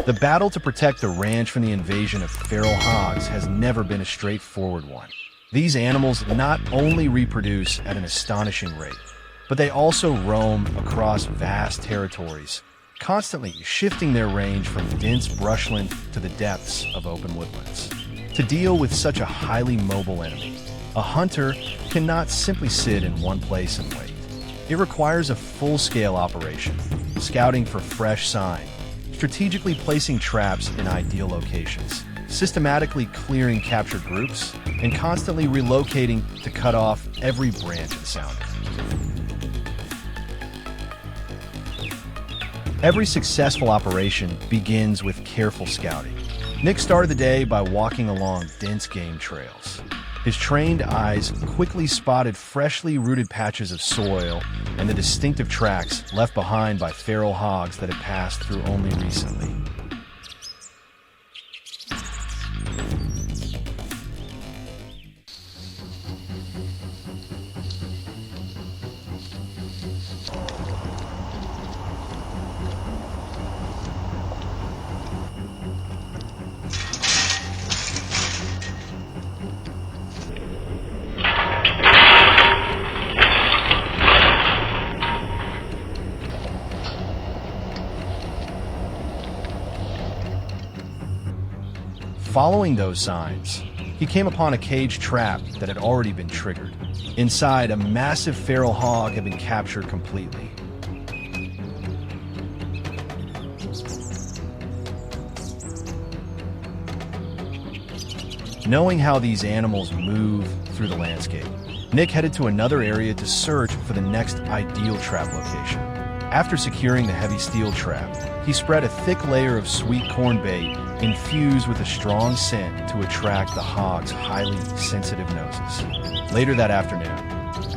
The battle to protect the ranch from the invasion of feral hogs has never been a straightforward one. These animals not only reproduce at an astonishing rate, but they also roam across vast territories, constantly shifting their range from dense brushland to the depths of open woodlands. To deal with such a highly mobile enemy, a hunter cannot simply sit in one place and wait. It requires a full-scale operation, scouting for fresh sign, strategically placing traps in ideal locations, systematically clearing captured groups, and constantly relocating to cut off every branch and sounder. Every successful operation begins with careful scouting. Nick started the day by walking along dense game trails. His trained eyes quickly spotted freshly rooted patches of soil and the distinctive tracks left behind by feral hogs that had passed through only recently. Following those signs, he came upon a cage trap that had already been triggered. Inside, a massive feral hog had been captured completely. Knowing how these animals move through the landscape, Nick headed to another area to search for the next ideal trap location. After securing the heavy steel trap, he spread a thick layer of sweet corn bait infused with a strong scent to attract the hog's highly sensitive noses. Later that afternoon,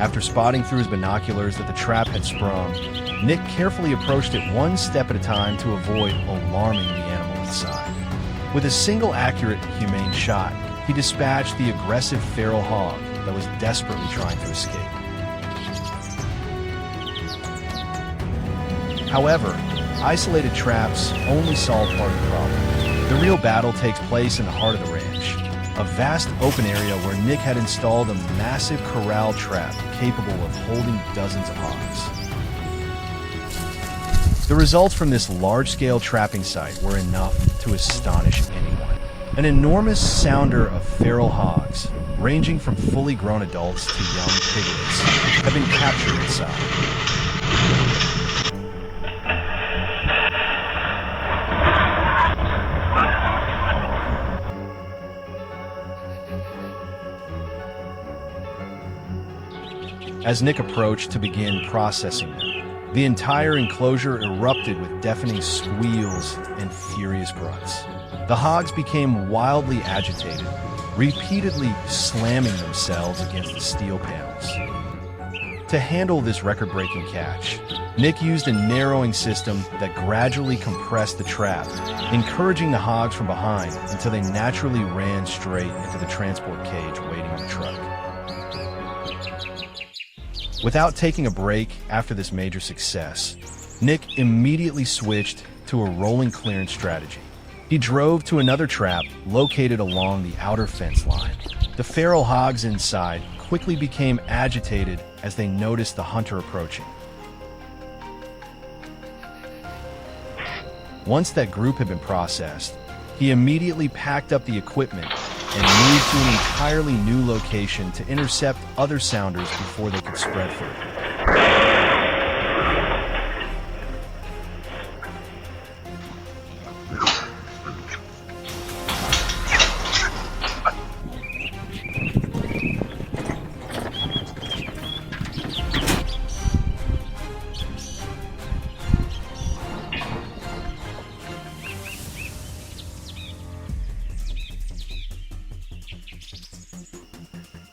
after spotting through his binoculars that the trap had sprung, Nick carefully approached it one step at a time to avoid alarming the animal inside. With a single accurate, humane shot, he dispatched the aggressive feral hog that was desperately trying to escape. However, isolated traps only solve part of the problem. The real battle takes place in the heart of the ranch, a vast open area where Nick had installed a massive corral trap capable of holding dozens of hogs. The results from this large-scale trapping site were enough to astonish anyone. An enormous sounder of feral hogs, ranging from fully grown adults to young piglets, have been captured inside. As Nick approached to begin processing them, the entire enclosure erupted with deafening squeals and furious grunts. The hogs became wildly agitated, repeatedly slamming themselves against the steel panels. To handle this record-breaking catch, Nick used a narrowing system that gradually compressed the trap, encouraging the hogs from behind until they naturally ran straight into the transport cage waiting on the truck. Without taking a break after this major success, Nick immediately switched to a rolling clearance strategy. He drove to another trap located along the outer fence line. The feral hogs inside quickly became agitated as they noticed the hunter approaching. Once that group had been processed, he immediately packed up the equipment and moved to an entirely new location to intercept other sounders before they could spread further.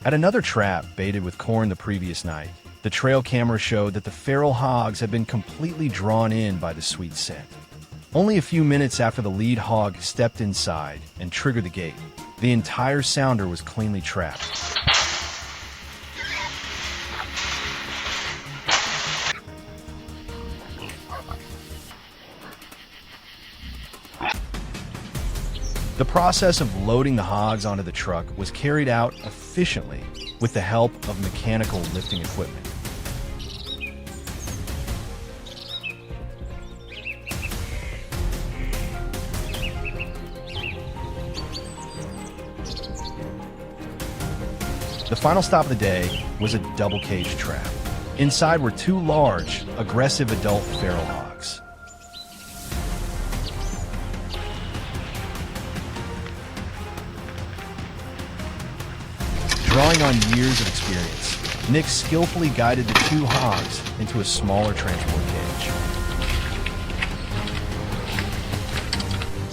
At another trap baited with corn the previous night, the trail camera showed that the feral hogs had been completely drawn in by the sweet scent. Only a few minutes after the lead hog stepped inside and triggered the gate, the entire sounder was cleanly trapped. The process of loading the hogs onto the truck was carried out efficiently with the help of mechanical lifting equipment. The final stop of the day was a double cage trap. Inside were two large, aggressive adult feral hogs. Drawing on years of experience, Nick skillfully guided the two hogs into a smaller transport cage.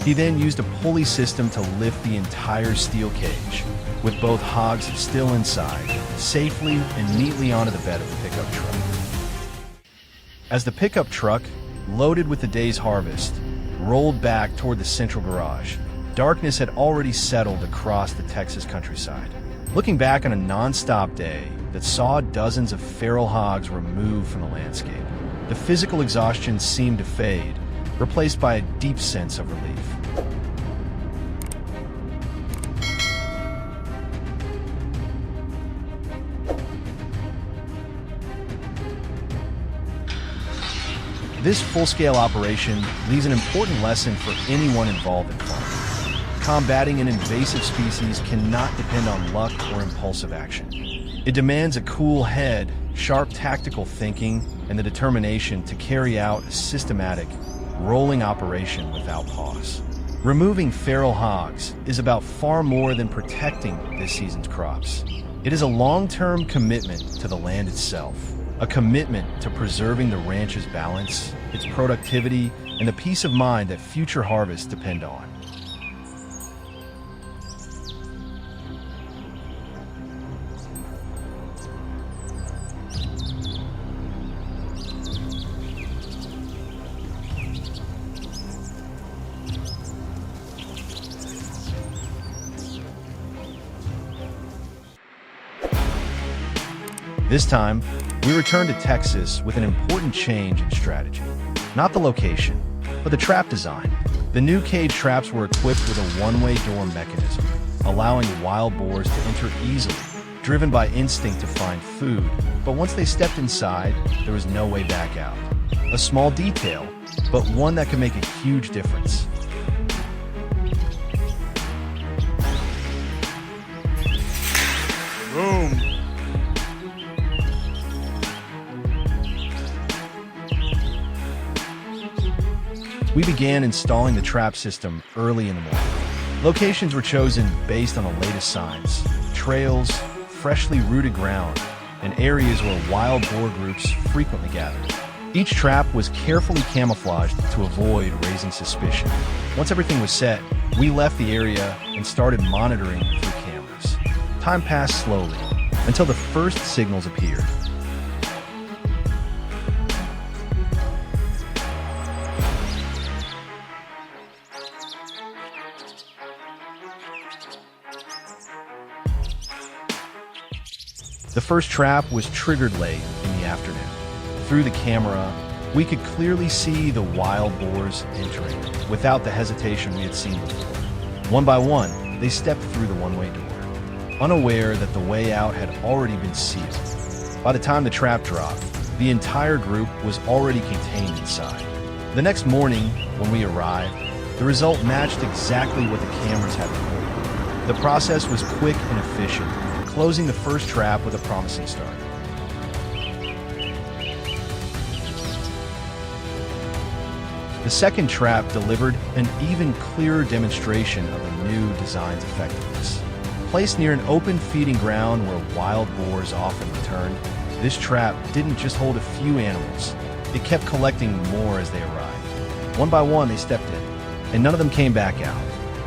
He then used a pulley system to lift the entire steel cage, with both hogs still inside, safely and neatly onto the bed of the pickup truck. As the pickup truck, loaded with the day's harvest, rolled back toward the central garage, darkness had already settled across the Texas countryside. Looking back on a non-stop day that saw dozens of feral hogs removed from the landscape, the physical exhaustion seemed to fade, replaced by a deep sense of relief. This full-scale operation leaves an important lesson for anyone involved in farming. Combating an invasive species cannot depend on luck or impulsive action. It demands a cool head, sharp tactical thinking, and the determination to carry out a systematic, rolling operation without pause. Removing feral hogs is about far more than protecting this season's crops. It is a long-term commitment to the land itself. A commitment to preserving the ranch's balance, its productivity, and the peace of mind that future harvests depend on. This time, we returned to Texas with an important change in strategy. Not the location, but the trap design. The new cage traps were equipped with a one-way door mechanism, allowing wild boars to enter easily, driven by instinct to find food. But once they stepped inside, there was no way back out. A small detail, but one that could make a huge difference. Boom! We began installing the trap system early in the morning. Locations were chosen based on the latest signs, trails, freshly rooted ground, and areas where wild boar groups frequently gathered. Each trap was carefully camouflaged to avoid raising suspicion. Once everything was set, we left the area and started monitoring through cameras. Time passed slowly until the first signals appeared. The first trap was triggered late in the afternoon. Through the camera, we could clearly see the wild boars entering, without the hesitation we had seen before. One by one, they stepped through the one-way door, unaware that the way out had already been sealed. By the time the trap dropped, the entire group was already contained inside. The next morning, when we arrived, the result matched exactly what the cameras had recorded. The process was quick and efficient, closing the first trap with a promising start. The second trap delivered an even clearer demonstration of the new design's effectiveness. Placed near an open feeding ground where wild boars often returned, this trap didn't just hold a few animals. It kept collecting more as they arrived. One by one, they stepped in, and none of them came back out.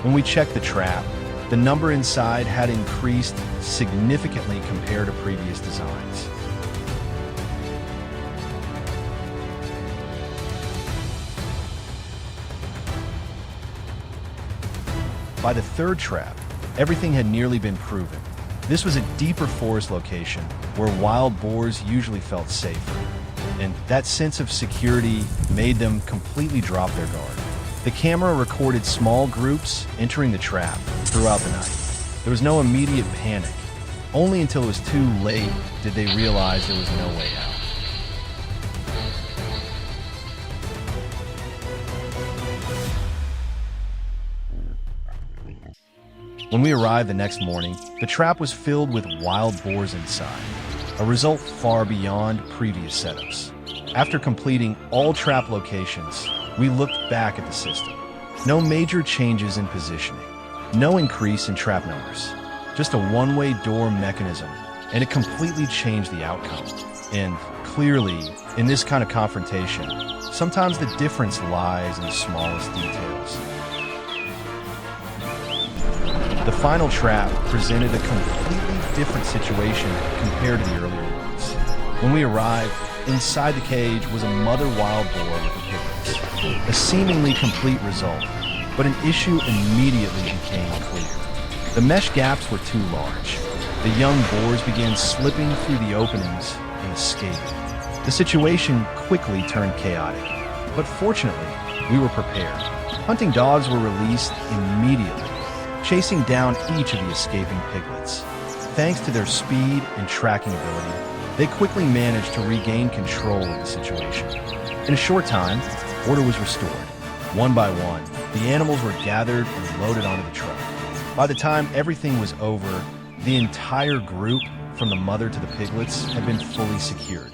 When we checked the trap, the number inside had increased significantly compared to previous designs. By the third trap, everything had nearly been proven. This was a deeper forest location where wild boars usually felt safer, and that sense of security made them completely drop their guard. The camera recorded small groups entering the trap throughout the night. There was no immediate panic. Only until it was too late did they realize there was no way out. When we arrived the next morning, the trap was filled with wild boars inside, a result far beyond previous setups. After completing all trap locations, we looked back at the system. No major changes in positioning, no increase in trap numbers, just a one-way door mechanism, and it completely changed the outcome. And clearly, in this kind of confrontation, sometimes the difference lies in the smallest details. The final trap presented a completely different situation compared to the earlier ones. When we arrived, inside the cage was a mother wild boar with the piglets. A seemingly complete result, but an issue immediately became clear. The mesh gaps were too large. The young boars began slipping through the openings and escaping. The situation quickly turned chaotic, but fortunately, we were prepared. Hunting dogs were released immediately, chasing down each of the escaping piglets. Thanks to their speed and tracking ability, they quickly managed to regain control of the situation. In a short time, order was restored. One by one, the animals were gathered and loaded onto the truck. By the time everything was over, the entire group, from the mother to the piglets, had been fully secured.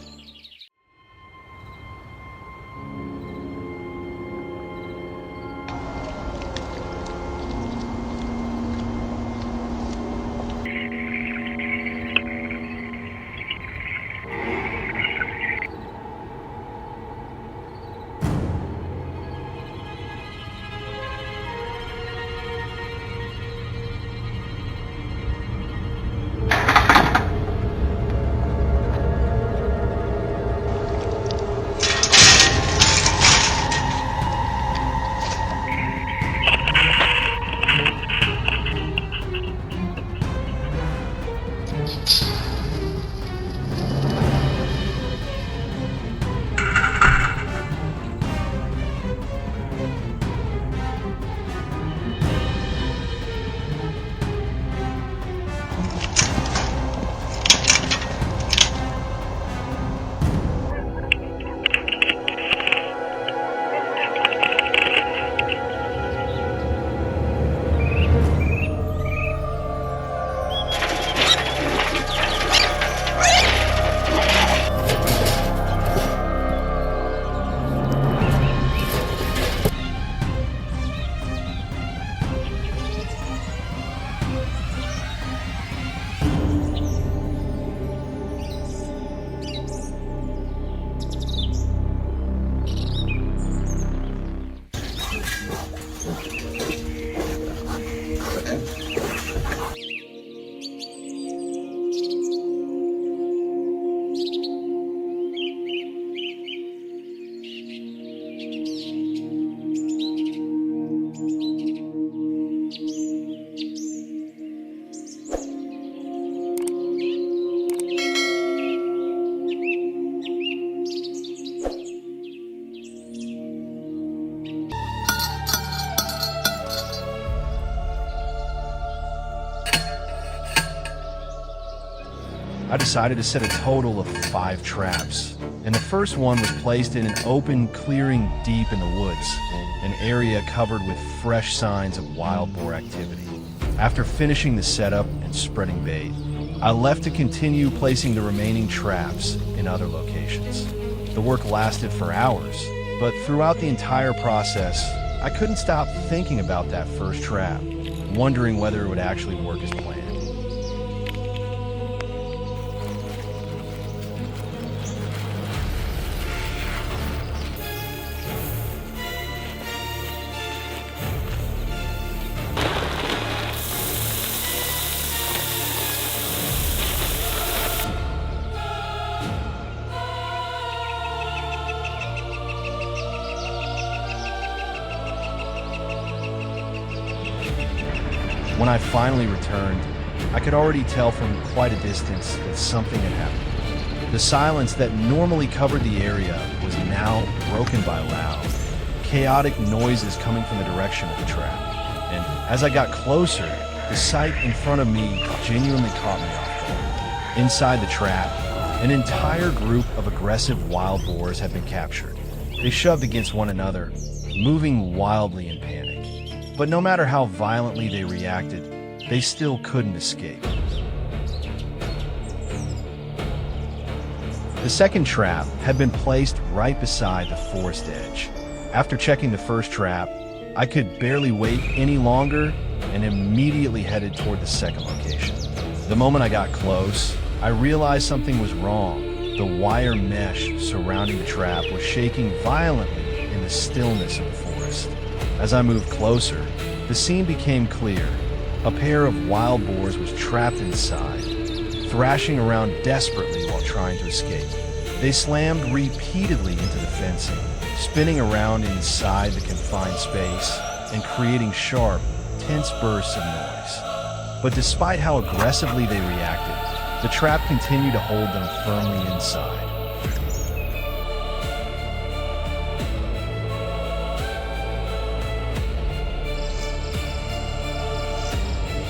I decided to set a total of 5 traps, and the first one was placed in an open clearing deep in the woods, an area covered with fresh signs of wild boar activity. After finishing the setup and spreading bait, I left to continue placing the remaining traps in other locations. The work lasted for hours, but throughout the entire process, I couldn't stop thinking about that first trap, wondering whether it would actually work as planned. When I finally returned, I could already tell from quite a distance that something had happened. The silence that normally covered the area was now broken by loud, chaotic noises coming from the direction of the trap. And as I got closer, the sight in front of me genuinely caught me off guard. Inside the trap, an entire group of aggressive wild boars had been captured. They shoved against one another, moving wildly in panic. But no matter how violently they reacted, they still couldn't escape. The second trap had been placed right beside the forest edge. After checking the first trap, I could barely wait any longer and immediately headed toward the second location. The moment I got close, I realized something was wrong. The wire mesh surrounding the trap was shaking violently in the stillness of the forest. As I moved closer, the scene became clear. A pair of wild boars was trapped inside, thrashing around desperately while trying to escape. They slammed repeatedly into the fencing, spinning around inside the confined space and creating sharp, tense bursts of noise. But despite how aggressively they reacted, the trap continued to hold them firmly inside.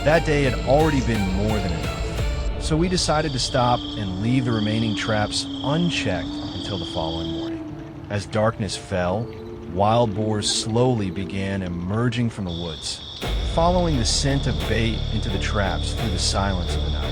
That day had already been more than enough, so we decided to stop and leave the remaining traps unchecked until the following morning. As darkness fell, wild boars slowly began emerging from the woods, following the scent of bait into the traps through the silence of the night.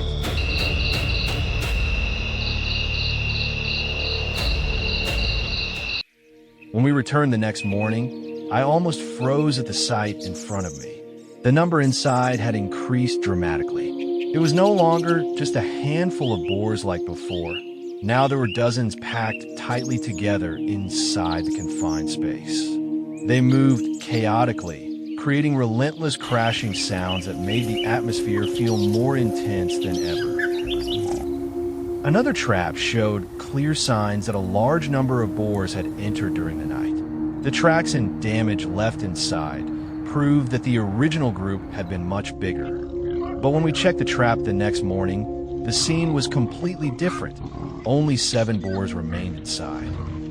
When we returned the next morning, I almost froze at the sight in front of me. The number inside had increased dramatically. It was no longer just a handful of boars like before. Now there were dozens packed tightly together inside the confined space. They moved chaotically, creating relentless crashing sounds that made the atmosphere feel more intense than ever. Another trap showed clear signs that a large number of boars had entered during the night. The tracks and damage left inside proved that the original group had been much bigger. But when we checked the trap the next morning, the scene was completely different. Only 7 boars remained inside.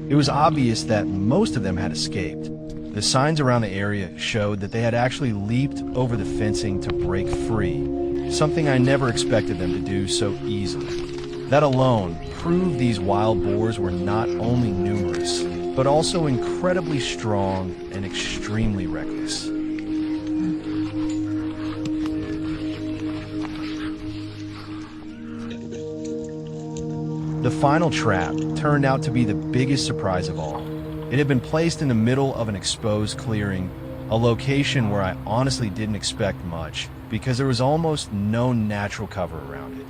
It was obvious that most of them had escaped. The signs around the area showed that they had actually leaped over the fencing to break free, something I never expected them to do so easily. That alone proved these wild boars were not only numerous, but also incredibly strong and extremely reckless. The final trap turned out to be the biggest surprise of all. It had been placed in the middle of an exposed clearing, a location where I honestly didn't expect much because there was almost no natural cover around it.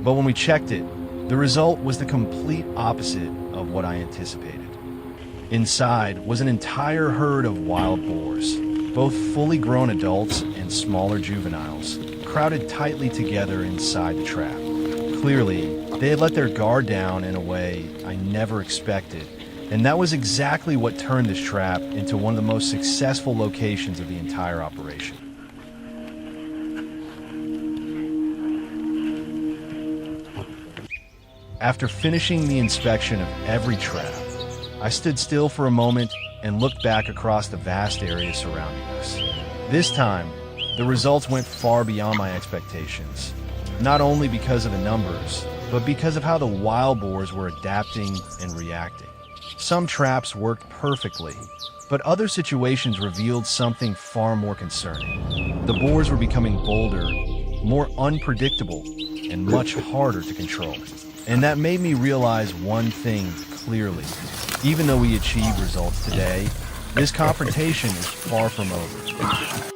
But when we checked it, the result was the complete opposite of what I anticipated. Inside was an entire herd of wild boars, both fully grown adults and smaller juveniles, crowded tightly together inside the trap. Clearly, they had let their guard down in a way I never expected, and that was exactly what turned this trap into one of the most successful locations of the entire operation. After finishing the inspection of every trap, I stood still for a moment and looked back across the vast area surrounding us. This time, the results went far beyond my expectations, not only because of the numbers, but because of how the wild boars were adapting and reacting. Some traps worked perfectly, but other situations revealed something far more concerning. The boars were becoming bolder, more unpredictable, and much harder to control. And that made me realize one thing clearly. Even though we achieved results today, this confrontation is far from over.